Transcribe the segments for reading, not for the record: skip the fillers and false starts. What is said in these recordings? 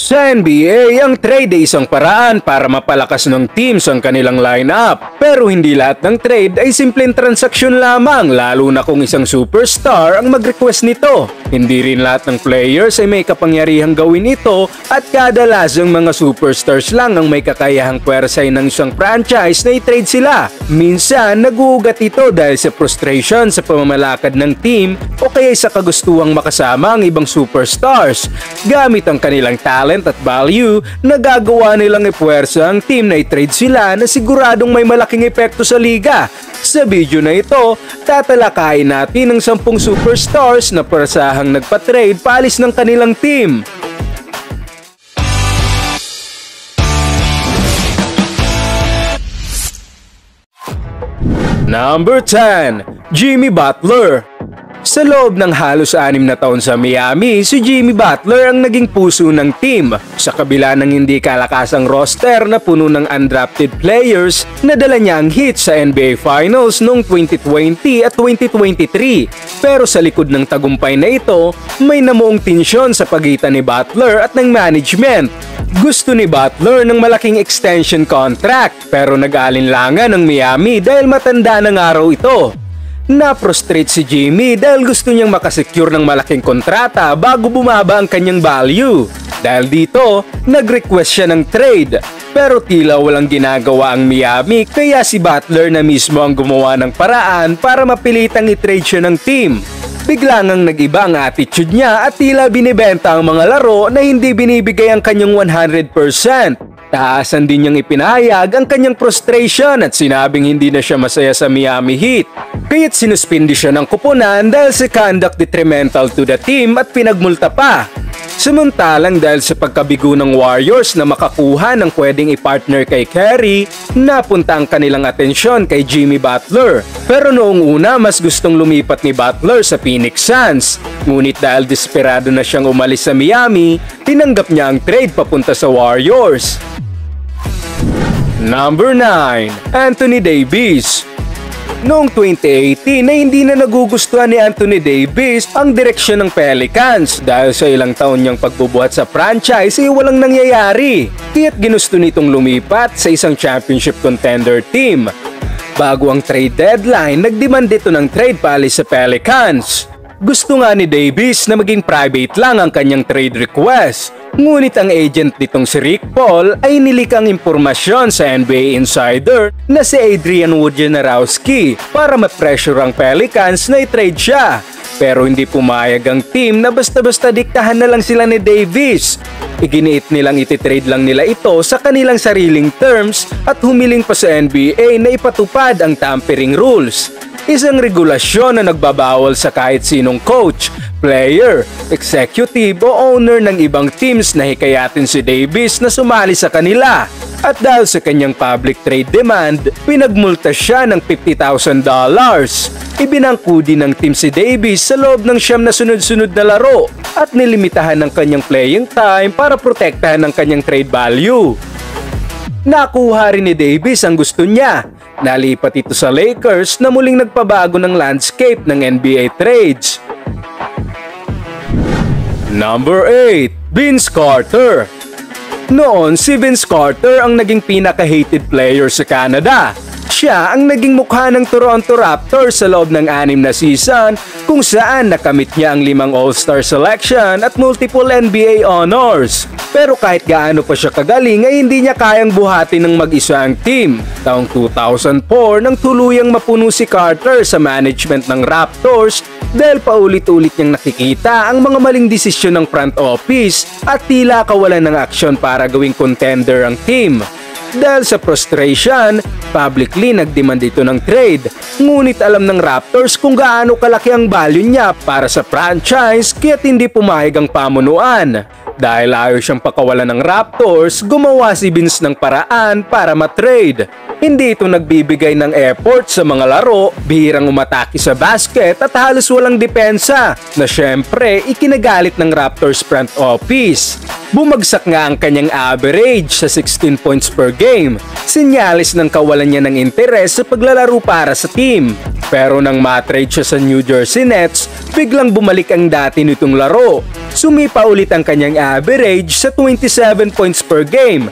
Sa NBA, ang trade ay isang paraan para mapalakas ng teams ang kanilang lineup. Pero hindi lahat ng trade ay simpleng transaksyon lamang, lalo na kung isang superstar ang mag-request nito. Hindi rin lahat ng players ay may kapangyarihang gawin ito at kadalasang mga superstars lang ang may kakayahang pwersay ng isang franchise na i-trade sila. Minsan, naguugat ito dahil sa frustration sa pamamalakad ng team o kaya sa kagustuhang makasama ang ibang superstars. Gamit ang kanilang talent at value, nagagawa nilang ipuwersa ang team na i-trade sila na siguradong may malaking epekto sa liga. Sa video na ito, tatalakayin natin ang 10 superstars na parasahang nagpa-trade paalis ng kanilang team. Number 10. Jimmy Butler. Sa loob ng halos 6 na taon sa Miami, si Jimmy Butler ang naging puso ng team. Sa kabila ng hindi kalakasang roster na puno ng undrafted players, nadala niya ang hit sa NBA Finals noong 2020 at 2023. Pero sa likod ng tagumpay na ito, may namuong tensyon sa pagitan ni Butler at ng management. Gusto ni Butler ng malaking extension contract pero nag-alinlangan ng Miami dahil matanda ng araw ito. Na-frustrate si Jimmy dahil gusto niyang makasecure ng malaking kontrata bago bumaba ang kanyang value. Dahil dito, nag-request siya ng trade. Pero tila walang ginagawa ang Miami kaya si Butler na mismo ang gumawa ng paraan para mapilitang i-trade siya ng team. Bigla ngang nag-iba ang attitude niya at tila binibenta ang mga laro na hindi binibigay ang kanyang 100%. Taasan din niyang ipinahayag ang kanyang frustration at sinabing hindi na siya masaya sa Miami Heat. Kaya't sinuspindi siya ng kuponan dahil sa conduct detrimental to the team at pinagmulta pa. Samantalang dahil sa pagkabigo ng Warriors na makakuha ng pwedeng i-partner kay Curry, napunta ang kanilang atensyon kay Jimmy Butler. Pero noong una mas gustong lumipat ni Butler sa Phoenix Suns. Ngunit dahil desperado na siyang umalis sa Miami, tinanggap niya ang trade papunta sa Warriors. Number 9. Anthony Davis. Noong 2018 na hindi na nagugustuhan ni Anthony Davis ang direksyon ng Pelicans dahil sa ilang taon niyang pagbubuhat sa franchise ay walang nangyayari. Kaya't ginusto nitong lumipat sa isang championship contender team. Bago ang trade deadline, nagdemand dito ng trade paalis sa Pelicans. Gusto nga ni Davis na maging private lang ang kanyang trade request. Ngunit ang agent nitong si Rick Paul ay nilikang impormasyon sa NBA Insider na si Adrian Wojnarowski para ma-pressure ang Pelicans na i-trade siya. Pero hindi pumayag ang team na basta-basta diktahan na lang sila ni Davis. Iginiit nilang ititrade lang nila ito sa kanilang sariling terms at humiling pa sa NBA na ipatupad ang tampering rules. Isang regulasyon na nagbabawal sa kahit sinong coach, player, executive o owner ng ibang teams na hikayatin si Davis na sumali sa kanila. At dahil sa kanyang public trade demand, pinagmulta siya ng $50,000. Ibinangko din ng team si Davis sa loob ng 9 na sunod-sunod na laro at nilimitahan ng kanyang playing time para protektahan ang kanyang trade value. Nakuha rin ni Davis ang gusto niya. Nalipat ito sa Lakers na muling nagpabago ng landscape ng NBA trades. Number 8. Vince Carter. Noon, si Vince Carter ang naging pinaka-hated player sa Canada. Siya ang naging mukha ng Toronto Raptors sa loob ng 6 na season kung saan nakamit niya ang 5 All-Star selection at multiple NBA honors. Pero kahit gaano pa siya kagaling ay hindi niya kayang buhatin ng mag-isa ang team. Taong 2004 nang tuluyang mapuno si Carter sa management ng Raptors dahil paulit-ulit niyang nakikita ang mga maling desisyon ng front office at tila kawalan ng aksyon para gawing contender ang team. Dahil sa frustration, publicly nagdemand ito ng trade. Ngunit alam ng Raptors kung gaano kalaki ang value niya para sa franchise kaya't hindi pumayag ang pamunuan. Dahil ayaw siyang pakawalan ng Raptors, gumawa si Vince ng paraan para matrade. Hindi ito nagbibigay ng effort sa mga laro, bihirang umatake sa basket at halos walang depensa na syempre ikinagalit ng Raptors front office. Bumagsak nga ang kanyang average sa 16 points per game. Sinyalis ng kawalan niya ng interes sa paglalaro para sa team. Pero nang matrade siya sa New Jersey Nets, biglang bumalik ang dati nitong laro. Sumipa ulit ang kanyang average sa 27 points per game.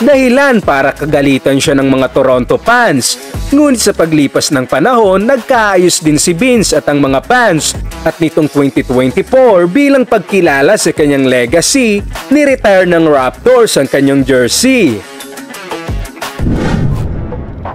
Dahilan para kagalitan siya ng mga Toronto fans. Ngunit sa paglipas ng panahon, nagkaayos din si Vince at ang mga fans. At nitong 2024, bilang pagkilala sa kanyang legacy, ni-retire ng Raptors ang kanyang jersey.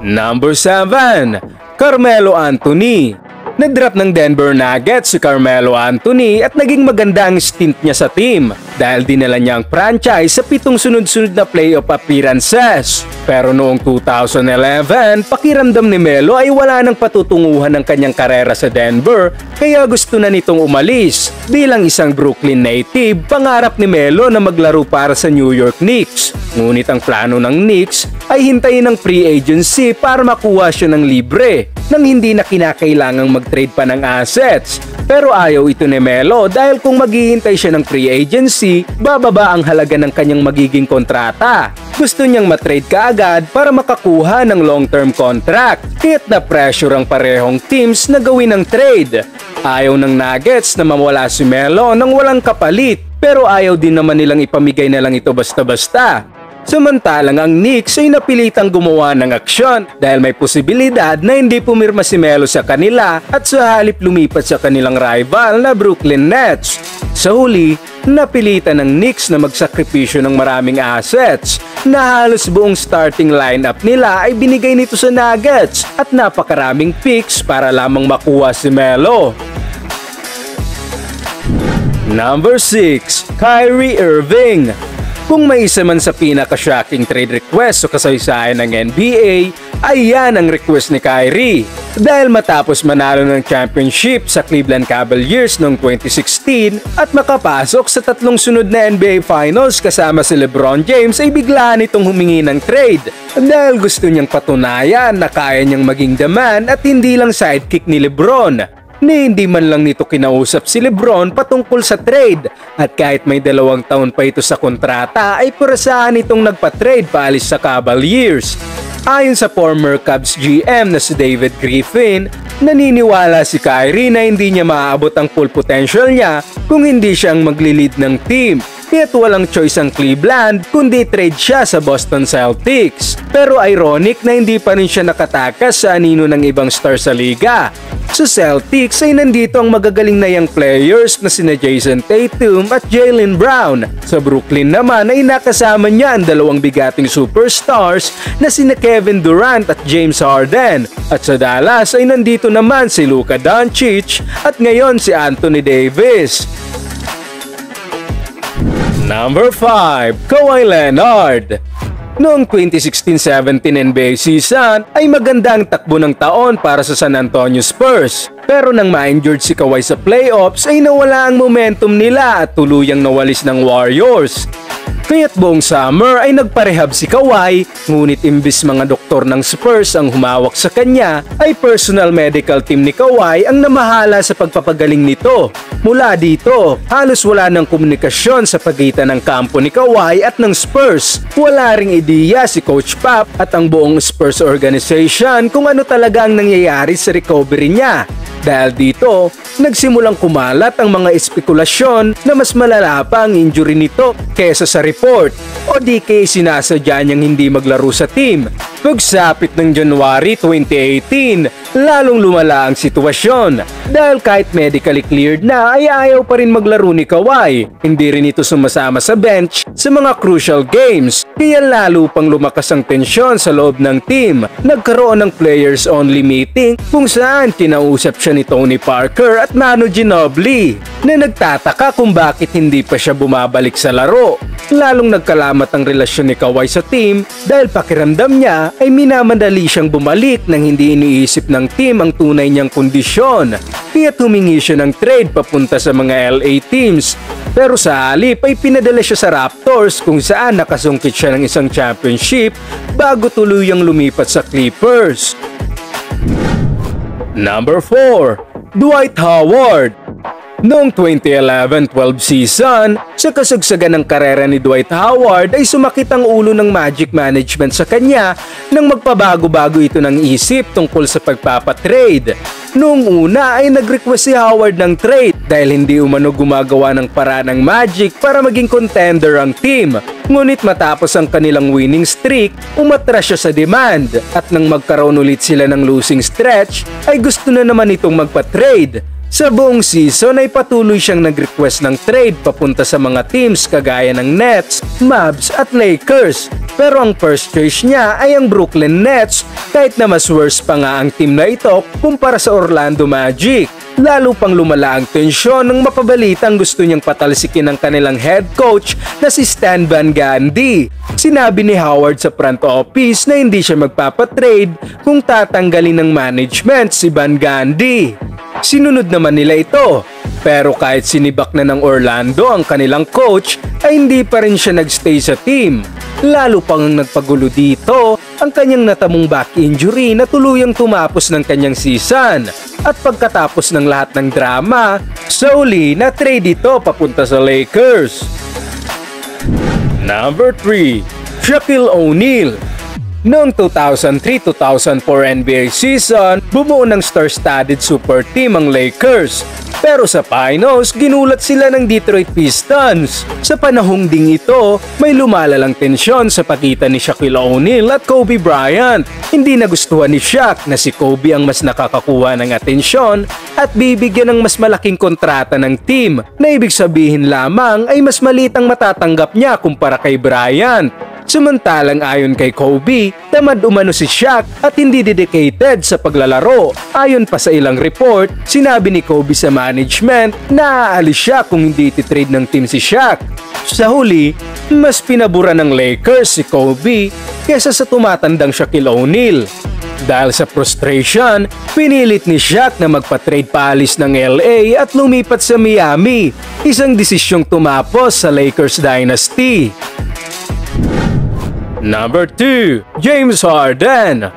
Number 7. Carmelo Anthony. Nag-drop ng Denver Nuggets si Carmelo Anthony at naging maganda ang stint niya sa team dahil dinala niya ang franchise sa 7 sunod-sunod na playoff appearances. Pero noong 2011, pakiramdam ni Melo ay wala nang patutunguhan ng kanyang karera sa Denver kaya gusto na nitong umalis. Bilang isang Brooklyn native, pangarap ni Melo na maglaro para sa New York Knicks. Ngunit ang plano ng Knicks ay hintayin ng free agency para makuha siya ng libre nang hindi na kinakailangang mag-trade pa ng assets. Pero ayaw ito ni Melo dahil kung maghihintay siya ng free agency, bababa ang halaga ng kanyang magiging kontrata. Gusto niyang matrade kaagad para makakuha ng long-term contract. Kaya't na-pressure ang parehong teams na gawin ang trade. Ayaw ng Nuggets na mawala si Melo nang walang kapalit, pero ayaw din naman nilang ipamigay na lang ito basta-basta. Samantalang ang Knicks ay napilitang gumawa ng aksyon dahil may posibilidad na hindi pumirma si Melo sa kanila at sa halip lumipat sa kanilang rival na Brooklyn Nets. Sa huli, napilitan ng Knicks na magsakripisyo ng maraming assets na halos buong starting lineup nila ay binigay nito sa Nuggets at napakaraming picks para lamang makuha si Melo. Number 6. Kyrie Irving. Kung may isa man sa pinaka-shocking trade request sa kasaysayan ng NBA, ay yan ang request ni Kyrie. Dahil matapos manalo ng championship sa Cleveland Cavaliers noong 2016 at makapasok sa 3 sunod na NBA Finals kasama si LeBron James ay bigla nitong humingi ng trade. Dahil gusto niyang patunayan na kaya niyang maging the man at hindi lang sidekick ni LeBron. Ni hindi man lang nito kinausap si LeBron patungkol sa trade at kahit may 2 taon pa ito sa kontrata ay purasahan itong nagpa-trade paalis sa Cavaliers. Ayon sa former Cubs GM na si David Griffin, naniniwala si Kyrie na hindi niya maaabot ang full potential niya kung hindi siya ang magli-lead ng team. Kaya't walang choice ang Cleveland kundi trade siya sa Boston Celtics. Pero ironic na hindi pa rin siya nakatakas sa anino ng ibang star sa liga. Sa Celtics ay nandito ang magagaling na young players na sina Jason Tatum at Jaylen Brown. Sa Brooklyn naman ay nakasama niya ang 2 bigating superstars na sina Kevin Durant at James Harden. At sa Dallas ay nandito naman si Luka Doncic at ngayon si Anthony Davis. Number 5. Kawhi Leonard. Noong 2016-17 NBA season ay magandang takbo ng taon para sa San Antonio Spurs. Pero nang ma-injured si Kawhi sa playoffs ay nawala ang momentum nila at tuluyang nawalis ng Warriors. Kaya't buong summer ay nagparehab si Kawhi, ngunit imbis mga doktor ng Spurs ang humawak sa kanya, ay personal medical team ni Kawhi ang namahala sa pagpapagaling nito. Mula dito, halos wala ng komunikasyon sa pagitan ng kampo ni Kawhi at ng Spurs. Wala ring ideya si Coach Pop at ang buong Spurs organization kung ano talaga ang nangyayari sa recovery niya. Dahil dito, nagsimulang kumalat ang mga espekulasyon na mas malala pa ang injury nito kesa sa report o di kaya sinasadya niyang hindi maglaro sa team. Pagsapit ng January 2018, lalong lumala ang sitwasyon dahil kahit medically cleared na ay ayaw pa rin maglaro ni Kawhi. Hindi rin ito sumasama sa bench sa mga crucial games kaya lalo pang lumakas ang tensyon sa loob ng team. Nagkaroon ng players only meeting kung saan kinausap siya ni Tony Parker at Manu Ginobili na nagtataka kung bakit hindi pa siya bumabalik sa laro. Lalong nagkalamat ang relasyon ni Kawhi sa team dahil pakiramdam niya ay minamadali siyang bumalik nang hindi iniisip ng team ang tunay niyang kondisyon. Kaya't humingi siya ng trade papunta sa mga LA teams. Pero sa halip ay pinadala siya sa Raptors kung saan nakasungkit siya ng isang championship bago tuluyang lumipat sa Clippers. Number 4. Dwight Howard. Noong 2011-12 season, sa kasagsagan ng karera ni Dwight Howard ay sumakit ang ulo ng Magic Management sa kanya nang magpabago-bago ito ng isip tungkol sa pagpapatrade. Noong una ay nag-request si Howard ng trade dahil hindi umano gumagawa ng paraan ng Magic para maging contender ang team. Ngunit matapos ang kanilang winning streak, umatras siya sa demand at nang magkaroon ulit sila ng losing stretch ay gusto na naman itong magpa-trade. Sa buong season ay patuloy siyang nag-request ng trade papunta sa mga teams kagaya ng Nets, Mavs at Lakers. Pero ang first choice niya ay ang Brooklyn Nets kahit na mas worse pa nga ang team na ito kumpara sa Orlando Magic. Lalo pang lumala ang tensyon nang mapabalitang gusto niyang patalsikin ang kanilang head coach na si Stan Van Gundy. Sinabi ni Howard sa front office na hindi siya magpapatrade kung tatanggalin ng management si Van Gundy. Sinunod naman nila ito, pero kahit sinibak na ng Orlando ang kanilang coach ay hindi pa rin siya nagstay sa team. Lalo pang nagpagulo dito ang kanyang natamong back injury na tuluyang tumapos ng kanyang season. At pagkatapos ng lahat ng drama, solely na trade ito papunta sa Lakers. Number 3. Shaquille O'Neal. Noong 2003-2004 NBA season, bumuo ng star-studded super team ang Lakers. Pero sa finals, ginulat sila ng Detroit Pistons. Sa panahong ding ito, may lumalalang tensyon sa pagitan ni Shaquille O'Neal at Kobe Bryant. Hindi nagustuhan ni Shaq na si Kobe ang mas nakakakuha ng atensyon at bibigyan ng mas malaking kontrata ng team na ibig sabihin lamang ay mas maliit ang matatanggap niya kumpara kay Bryant. Samantalang ayon kay Kobe, tamad umano si Shaq at hindi dedicated sa paglalaro. Ayon pa sa ilang report, sinabi ni Kobe sa management na aalis siya kung hindi ititrade ng team si Shaq. Sa huli, mas pinabura ng Lakers si Kobe kesa sa tumatandang Shaquille O'Neal. Dahil sa frustration, pinilit ni Shaq na magpa-trade paalis ng LA at lumipat sa Miami, isang desisyong tumapos sa Lakers dynasty. Number 2. James Harden.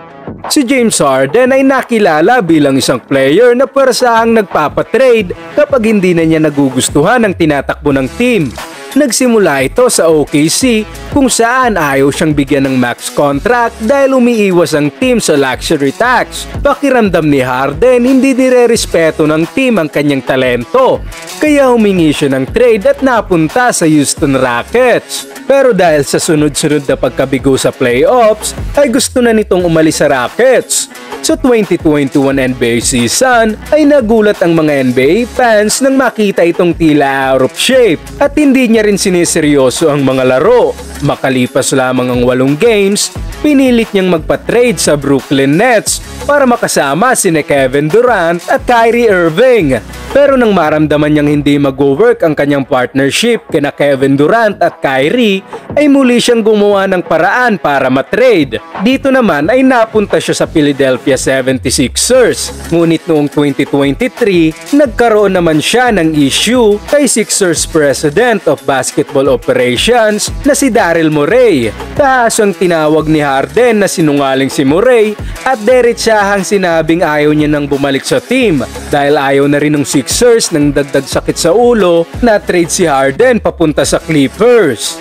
Si James Harden ay nakilala bilang isang player na parasahang nagpapatrade kapag hindi na niya nagugustuhan ang tinatakbo ng team. Nagsimula ito sa OKC kung saan ayaw siyang bigyan ng max contract dahil umiiwas ang team sa luxury tax. Pakiramdam ni Harden hindi nire-respeto ng team ang kanyang talento, kaya humingi siya ng trade at napunta sa Houston Rockets. Pero dahil sa sunod-sunod na pagkabigo sa playoffs, ay gusto na nitong umalis sa Rockets. Sa 2021 NBA season ay nagulat ang mga NBA fans nang makita itong tila out of shape at hindi niya rin siniseryoso ang mga laro. Makalipas lamang ang 8 games, pinilit niyang magpa-trade sa Brooklyn Nets para makasama sina Kevin Durant at Kyrie Irving. Pero nang maramdaman niyang hindi mag-work ang kanyang partnership kina Kevin Durant at Kyrie, ay muli siyang gumawa ng paraan para matrade. Dito naman ay napunta siya sa Philadelphia 76ers. Ngunit noong 2023, nagkaroon naman siya ng issue kay Sixers President of Basketball Operations na si Daryl Morey. Kasong tinawag ni Harden na sinungaling si Morey at diretsahang sinabing ayaw niya nang bumalik sa team dahil ayaw na rin ng Sixers ng dagdag sakit sa ulo na trade si Harden papunta sa Clippers.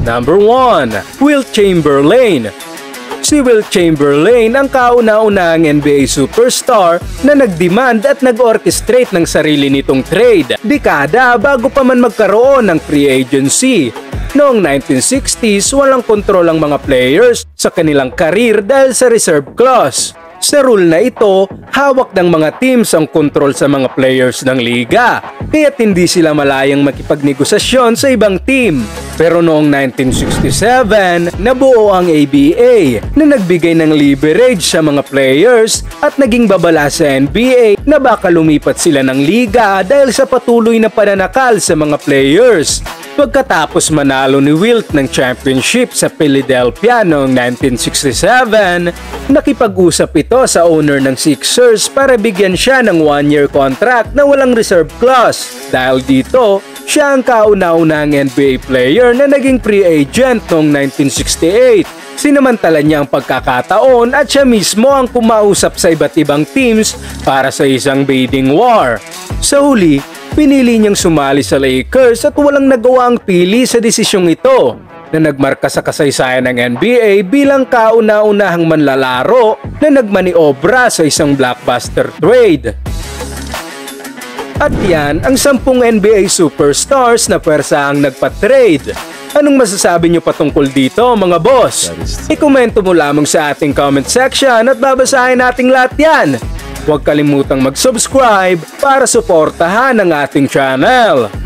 Number 1. Wilt Chamberlain. Si Wilt Chamberlain ang kauna-unahang NBA superstar na nag-demand at nag-orchestrate ng sarili nitong trade dekada bago pa man magkaroon ng free agency. Noong 1960s, walang kontrol ang mga players sa kanilang karir dahil sa reserve clause. Sa rule na ito, hawak ng mga teams ang kontrol sa mga players ng liga, kaya't hindi sila malayang makipagnegosasyon sa ibang team. Pero noong 1967, nabuo ang ABA na nagbigay ng leverage sa mga players at naging babala sa NBA na baka lumipat sila ng liga dahil sa patuloy na pananakal sa mga players. Pagkatapos manalo ni Wilt ng championship sa Philadelphia noong 1967, nakipag-usap ito sa owner ng Sixers para bigyan siya ng 1-year contract na walang reserve clause. Dahil dito, siya ang kauna-unahang NBA player na naging free agent noong 1968. Sinamantala niya ang pagkakataon at siya mismo ang kumausap sa iba't ibang teams para sa isang bidding war. Sa huli, pinili niyang sumali sa Lakers at walang nagawa ang pili sa desisyong ito na nagmarka sa kasaysayan ng NBA bilang kauna-unahang manlalaro na nagmaniobra sa isang blockbuster trade. At yan ang 10 NBA superstars na pwersahang nagpa-trade. Anong masasabi niyo patungkol dito mga boss? I-komento mo lamang sa ating comment section at babasahin nating lahat yan. Huwag kalimutang mag-subscribe para suportahan ang ating channel.